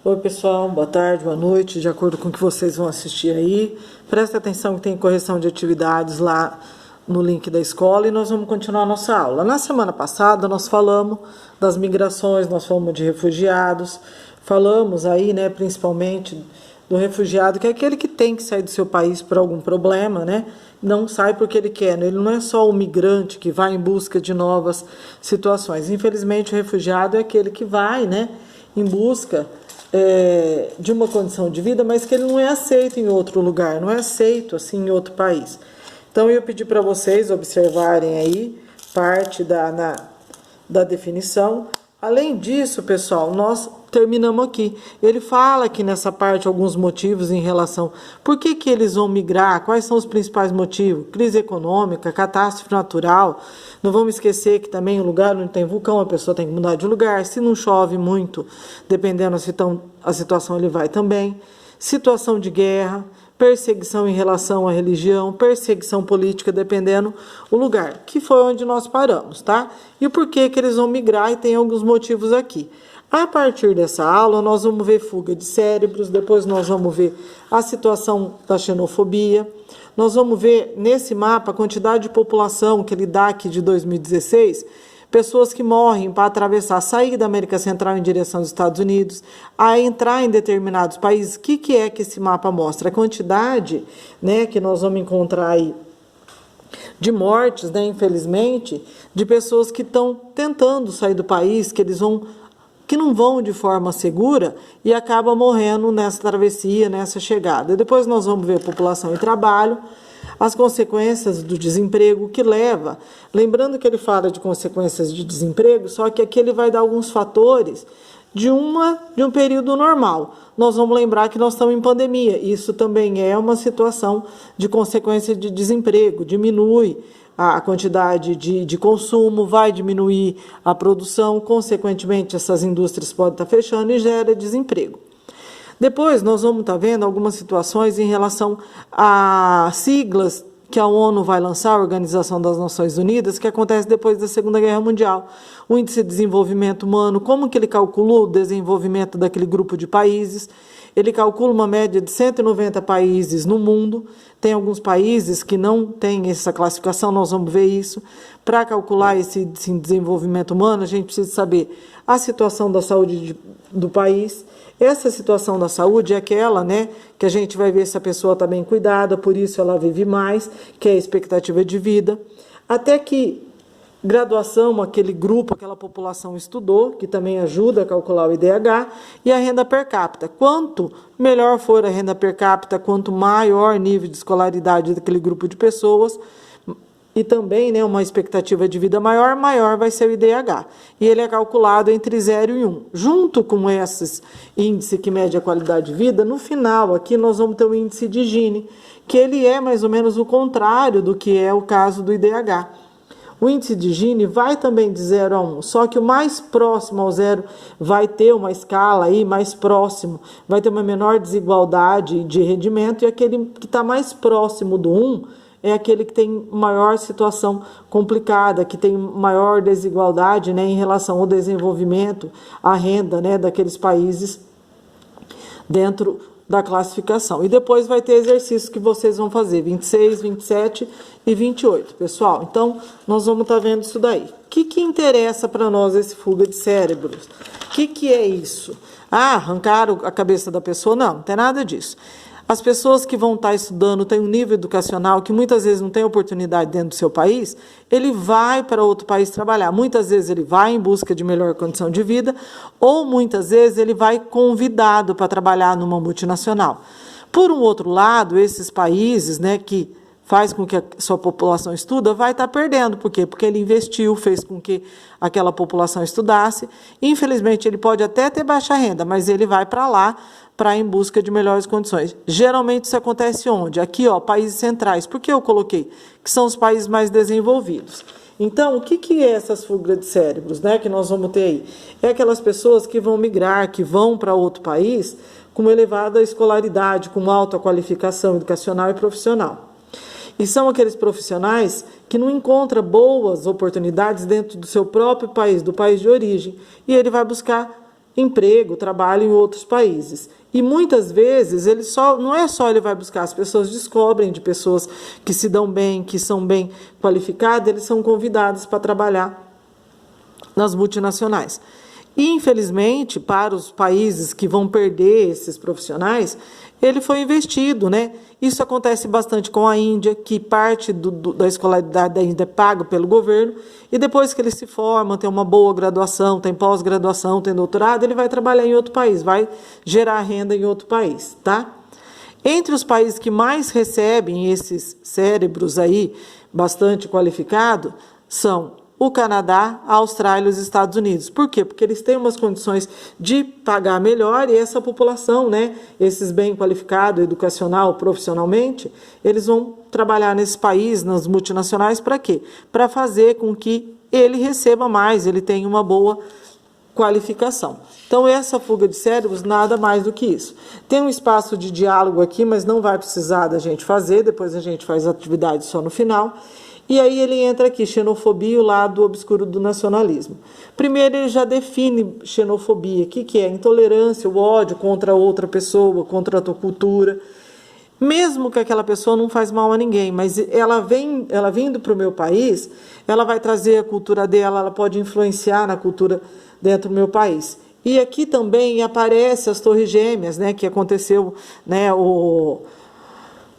Oi pessoal, boa tarde, boa noite, de acordo com o que vocês vão assistir aí. Presta atenção que tem correção de atividades lá no link da escola e nós vamos continuar a nossa aula. Na semana passada nós falamos das migrações, nós falamos de refugiados, falamos aí, né, principalmente do refugiado, que é aquele que tem que sair do seu país por algum problema, né? Não sai porque ele quer, né? Ele não é só o migrante que vai em busca de novas situações. Infelizmente o refugiado é aquele que vai, né, em busca de uma condição de vida, mas que ele não é aceito em outro lugar, não é aceito assim em outro país. Então eu pedi para vocês observarem aí parte da definição. Além disso, pessoal, nós terminamos aqui. Ele fala aqui nessa parte alguns motivos em relação por que eles vão migrar, quais são os principais motivos: crise econômica, catástrofe natural. Não vamos esquecer que também o lugar onde tem vulcão, a pessoa tem que mudar de lugar. Se não chove muito, dependendo da situação, ele vai também. Situação de guerra, perseguição em relação à religião, perseguição política, dependendo o lugar, que foi onde nós paramos, tá? E o porquê que eles vão migrar, e tem alguns motivos aqui. A partir dessa aula, nós vamos ver fuga de cérebros, depois nós vamos ver a situação da xenofobia, nós vamos ver nesse mapa a quantidade de população que ele dá aqui de 2016, pessoas que morrem para atravessar, sair da América Central em direção aos Estados Unidos, a entrar em determinados países. O que é que esse mapa mostra? A quantidade, né, que nós vamos encontrar aí de mortes, né, infelizmente, de pessoas que estão tentando sair do país, que não vão de forma segura e acabam morrendo nessa travessia, nessa chegada. Depois nós vamos ver população e trabalho, as consequências do desemprego que leva. Lembrando que ele fala de consequências de desemprego, só que aqui ele vai dar alguns fatores de um período normal. Nós vamos lembrar que nós estamos em pandemia. Isso também é uma situação de consequência de desemprego, diminui a quantidade de consumo, vai diminuir a produção, consequentemente essas indústrias podem estar fechando e gera desemprego. Depois nós vamos estar vendo algumas situações em relação a siglas que a ONU vai lançar, a Organização das Nações Unidas, que acontece depois da Segunda Guerra Mundial. O Índice de Desenvolvimento Humano, como que ele calculou o desenvolvimento daquele grupo de países? Ele calcula uma média de 190 países no mundo. Tem alguns países que não têm essa classificação, nós vamos ver isso. Para calcular esse desenvolvimento humano, a gente precisa saber a situação da saúde do país. Essa situação da saúde é aquela, né, que a gente vai ver se a pessoa está bem cuidada, por isso ela vive mais, que é a expectativa de vida. Até que graduação, aquele grupo, aquela população estudou, que também ajuda a calcular o IDH, e a renda per capita. Quanto melhor for a renda per capita, quanto maior nível de escolaridade daquele grupo de pessoas, e também, né, uma expectativa de vida maior, maior vai ser o IDH. E ele é calculado entre 0 e 1. Junto com esses índices que mede a qualidade de vida, no final aqui nós vamos ter o índice de Gini, que ele é mais ou menos o contrário do que é o caso do IDH. O índice de Gini vai também de 0 a 1, só que o mais próximo ao 0 vai ter uma escala aí mais próximo, vai ter uma menor desigualdade de rendimento, e aquele que está mais próximo do 1 é aquele que tem maior situação complicada, que tem maior desigualdade, né, em relação ao desenvolvimento, à renda, né, daqueles países dentro da classificação. E depois vai ter exercícios que vocês vão fazer, 26, 27 e 28, pessoal. Então, nós vamos estar vendo isso daí. O que interessa para nós esse fuga de cérebros? O que é isso? Ah, arrancaram a cabeça da pessoa? Não tem nada disso. As pessoas que vão estar estudando têm um nível educacional que muitas vezes não tem oportunidade dentro do seu país, ele vai para outro país trabalhar. Muitas vezes ele vai em busca de melhor condição de vida, ou muitas vezes ele vai convidado para trabalhar numa multinacional. Por um outro lado, esses países, né, que faz com que a sua população estuda, vai estar perdendo. Por quê? Porque ele investiu, fez com que aquela população estudasse. Infelizmente, ele pode até ter baixa renda, mas ele vai para lá para em busca de melhores condições. Geralmente isso acontece onde? Aqui, ó, países centrais. Por que eu coloquei? Que são os países mais desenvolvidos. Então, o que é essas fugas de cérebros, né, que nós vamos ter aí? É aquelas pessoas que vão migrar, que vão para outro país com uma elevada escolaridade, com alta qualificação educacional e profissional. E são aqueles profissionais que não encontram boas oportunidades dentro do seu próprio país, do país de origem. E ele vai buscar emprego, trabalho em outros países. E muitas vezes não é só ele vai buscar, as pessoas descobrem de pessoas que se dão bem, que são bem qualificadas, eles são convidados para trabalhar nas multinacionais. E, infelizmente, para os países que vão perder esses profissionais, ele foi investido, né? Isso acontece bastante com a Índia, que parte da escolaridade da Índia é paga pelo governo, e depois que ele se forma, tem uma boa graduação, tem pós-graduação, tem doutorado, ele vai trabalhar em outro país, vai gerar renda em outro país, tá? Entre os países que mais recebem esses cérebros aí, bastante qualificados, são o Canadá, a Austrália e os Estados Unidos. Por quê? Porque eles têm umas condições de pagar melhor e essa população, né, esses bem qualificados, educacional, profissionalmente, eles vão trabalhar nesse país, nas multinacionais, para quê? Para fazer com que ele receba mais, ele tenha uma boa qualificação. Então, essa fuga de cérebros, nada mais do que isso. Tem um espaço de diálogo aqui, mas não vai precisar da gente fazer, depois a gente faz a atividade só no final. E aí ele entra aqui, xenofobia e o lado obscuro do nacionalismo. Primeiro, ele já define xenofobia. O que é? Intolerância, o ódio contra outra pessoa, contra a tua cultura. Mesmo que aquela pessoa não faz mal a ninguém, mas ela vindo para o meu país, ela vai trazer a cultura dela, ela pode influenciar na cultura dentro do meu país. E aqui também aparece as Torres Gêmeas, né, que aconteceu, né,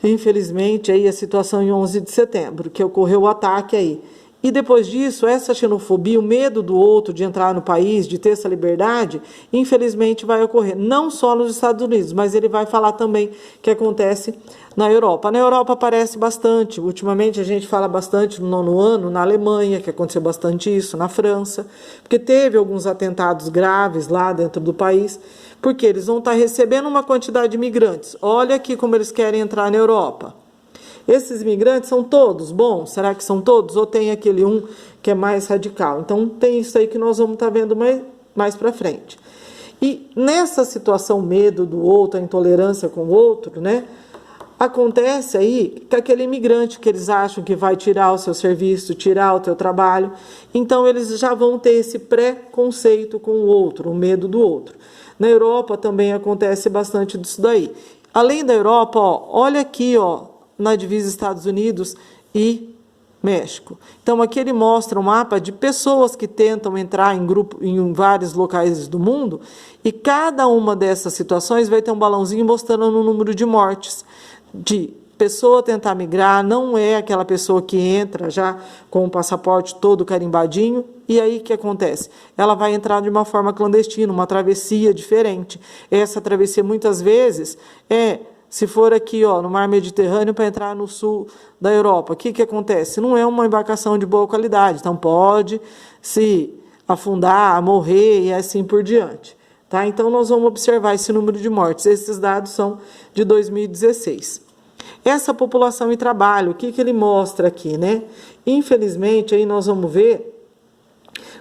infelizmente, aí a situação em 11 de setembro, que ocorreu o ataque aí. E depois disso, essa xenofobia, o medo do outro de entrar no país, de ter essa liberdade, infelizmente vai ocorrer, não só nos Estados Unidos, mas ele vai falar também que acontece na Europa. Na Europa aparece bastante, ultimamente a gente fala bastante no 9º ano, na Alemanha, que aconteceu bastante isso, na França, porque teve alguns atentados graves lá dentro do país, porque eles vão estar recebendo uma quantidade de imigrantes. Olha aqui como eles querem entrar na Europa. Esses imigrantes são todos bons? Será que são todos? Ou tem aquele um que é mais radical? Então, tem isso aí que nós vamos estar vendo mais para frente. E nessa situação, medo do outro, a intolerância com o outro, né? Acontece aí que aquele imigrante que eles acham que vai tirar o seu serviço, tirar o teu trabalho, então eles já vão ter esse preconceito com o outro, o medo do outro. Na Europa também acontece bastante disso daí. Além da Europa, ó, olha aqui, ó, na divisa Estados Unidos e México. Então aqui ele mostra um mapa de pessoas que tentam entrar em grupo em vários locais do mundo e cada uma dessas situações vai ter um balãozinho mostrando o número de mortes. De pessoa tentar migrar, não é aquela pessoa que entra já com o passaporte todo carimbadinho, e aí o que acontece? Ela vai entrar de uma forma clandestina, uma travessia diferente. Essa travessia muitas vezes se for aqui, ó, no mar Mediterrâneo para entrar no sul da Europa, o que acontece? Não é uma embarcação de boa qualidade, então pode se afundar, morrer e assim por diante. Tá? Então, nós vamos observar esse número de mortes. Esses dados são de 2016. Essa população e trabalho, o que ele mostra aqui, né? Infelizmente, aí nós vamos ver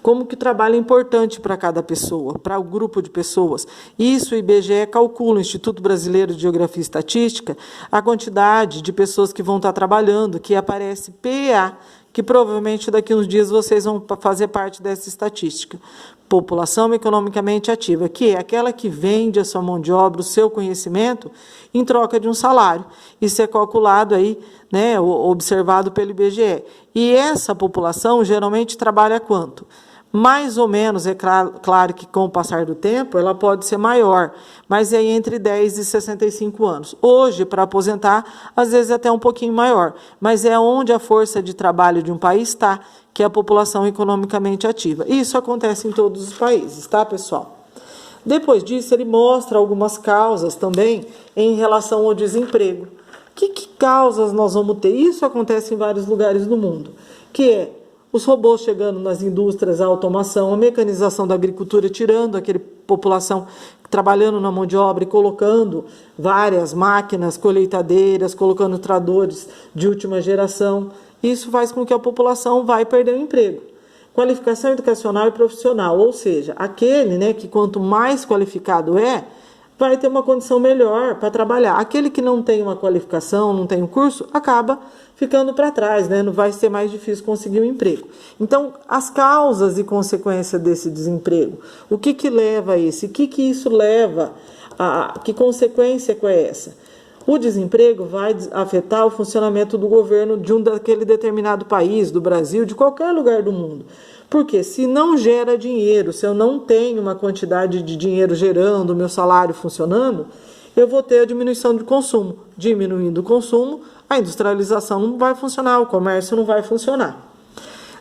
como que o trabalho é importante para cada pessoa, para o grupo de pessoas. Isso o IBGE calcula, o Instituto Brasileiro de Geografia e Estatística, a quantidade de pessoas que vão estar trabalhando, que aparece PA, que provavelmente daqui a uns dias vocês vão fazer parte dessa estatística. População economicamente ativa, que é aquela que vende a sua mão de obra, o seu conhecimento, em troca de um salário. Isso é calculado aí, né, observado pelo IBGE. E essa população geralmente trabalha quanto? Mais ou menos, é claro que com o passar do tempo, ela pode ser maior, mas é entre 10 e 65 anos. Hoje, para aposentar, às vezes é até um pouquinho maior, mas é onde a força de trabalho de um país está, que é a população economicamente ativa. Isso acontece em todos os países, tá, pessoal? Depois disso, ele mostra algumas causas também em relação ao desemprego. Que causas nós vamos ter? Isso acontece em vários lugares do mundo, que é os robôs chegando nas indústrias, a automação, a mecanização da agricultura, tirando aquela população trabalhando na mão de obra e colocando várias máquinas, colheitadeiras, colocando tratores de última geração. Isso faz com que a população vai perder o emprego. Qualificação educacional e profissional, ou seja, aquele, né, que quanto mais qualificado vai ter uma condição melhor para trabalhar. Aquele que não tem uma qualificação, não tem um curso, acaba ficando para trás, né? Não vai ser mais difícil conseguir um emprego. Então, as causas e consequências desse desemprego, o que leva a isso? O que isso leva a... Que consequência é essa? O desemprego vai afetar o funcionamento do governo de daquele determinado país, do Brasil, de qualquer lugar do mundo. Porque se não gera dinheiro, se eu não tenho uma quantidade de dinheiro gerando, o meu salário funcionando, eu vou ter a diminuição de consumo. Diminuindo o consumo, a industrialização não vai funcionar, o comércio não vai funcionar.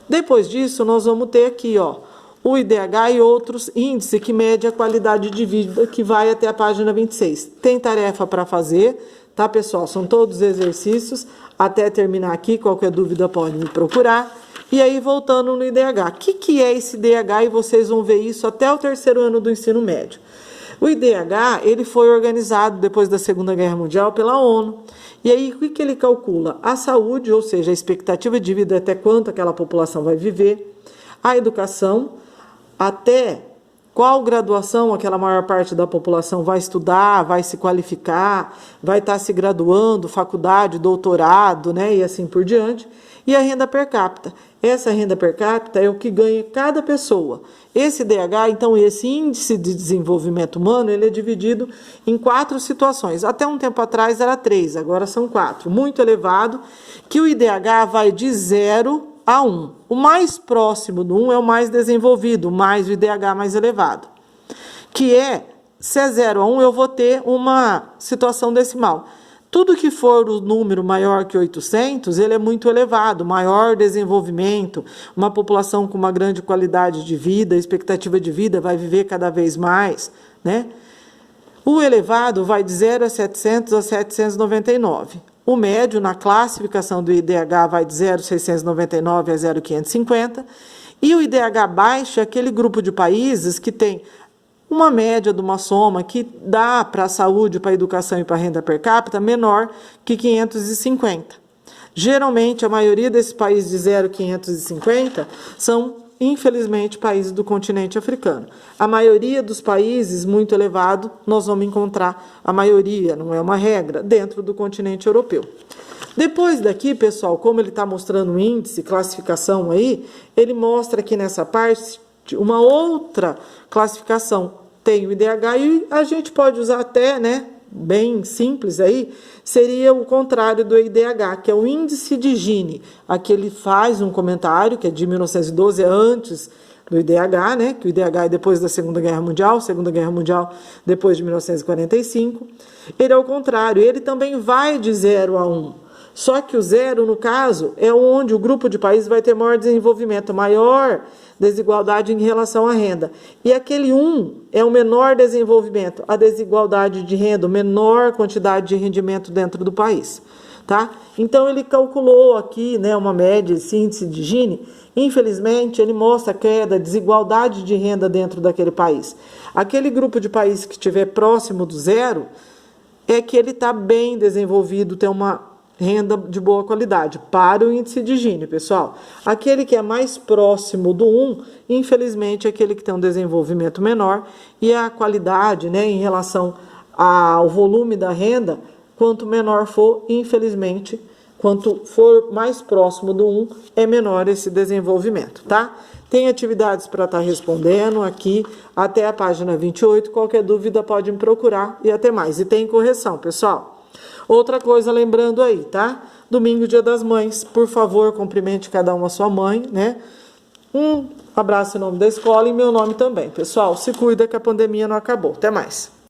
Depois disso, nós vamos ter aqui, ó, o IDH e outros índices que mede a qualidade de vida, que vai até a página 26. Tem tarefa para fazer, tá, pessoal? São todos exercícios, até terminar aqui, qualquer dúvida pode me procurar. E aí, voltando no IDH. O que é esse IDH? E vocês vão ver isso até o 3º ano do ensino médio. O IDH, ele foi organizado depois da Segunda Guerra Mundial pela ONU. E aí, o que ele calcula? A saúde, ou seja, a expectativa de vida até quanto aquela população vai viver, a educação, até qual graduação aquela maior parte da população vai estudar, vai se qualificar, vai estar se graduando, faculdade, doutorado, né, e assim por diante, e a renda per capita. Essa renda per capita é o que ganha cada pessoa. Esse DH, então, esse índice de desenvolvimento humano, ele é dividido em 4 situações. Até um tempo atrás era 3, agora são 4. Muito elevado, que o IDH vai de 0 a 1. O mais próximo do 1 é o mais desenvolvido, mais o IDH mais elevado. Que é, se é 0 a 1, eu vou ter uma situação decimal. Tudo que for o número maior que 800, ele é muito elevado, maior desenvolvimento, uma população com uma grande qualidade de vida, expectativa de vida vai viver cada vez mais, né? O elevado vai de 0 a 700 a 799. O médio, na classificação do IDH, vai de 0,699 a 0,550. E o IDH baixo é aquele grupo de países que tem uma média de uma soma que dá para a saúde, para a educação e para a renda per capita menor que 550. Geralmente, a maioria desses países de 0,550 são, infelizmente, países do continente africano. A maioria dos países muito elevado, nós vamos encontrar a maioria, não é uma regra, dentro do continente europeu. Depois daqui, pessoal, como ele está mostrando o índice, classificação aí, ele mostra aqui nessa parte uma outra classificação. Tem o IDH e a gente pode usar até, né, bem simples aí, seria o contrário do IDH, que é o índice de Gini. Aqui ele faz um comentário, que é de 1912, é antes do IDH, né, que o IDH é depois da Segunda Guerra Mundial depois de 1945. Ele é o contrário, ele também vai de 0 a 1. Só que o 0, no caso, é onde o grupo de países vai ter maior desenvolvimento, maior desigualdade em relação à renda. E aquele 1 é o menor desenvolvimento, a desigualdade de renda, menor quantidade de rendimento dentro do país. Tá? Então, ele calculou aqui, né, uma média, esse índice de Gini. Infelizmente, ele mostra a queda, desigualdade de renda dentro daquele país. Aquele grupo de países que estiver próximo do 0 é que ele está bem desenvolvido, tem uma renda de boa qualidade, para o índice de Gini, pessoal. Aquele que é mais próximo do 1, infelizmente, é aquele que tem um desenvolvimento menor e a qualidade, né, em relação ao volume da renda, quanto menor for, infelizmente, quanto for mais próximo do 1, é menor esse desenvolvimento, tá? Tem atividades para estar respondendo aqui até a página 28, qualquer dúvida pode me procurar e até mais. E tem correção, pessoal. Outra coisa, lembrando aí, tá? Domingo, Dia das Mães, por favor, cumprimente cada uma a sua mãe, né? Um abraço em nome da escola e meu nome também. Pessoal, se cuida que a pandemia não acabou. Até mais.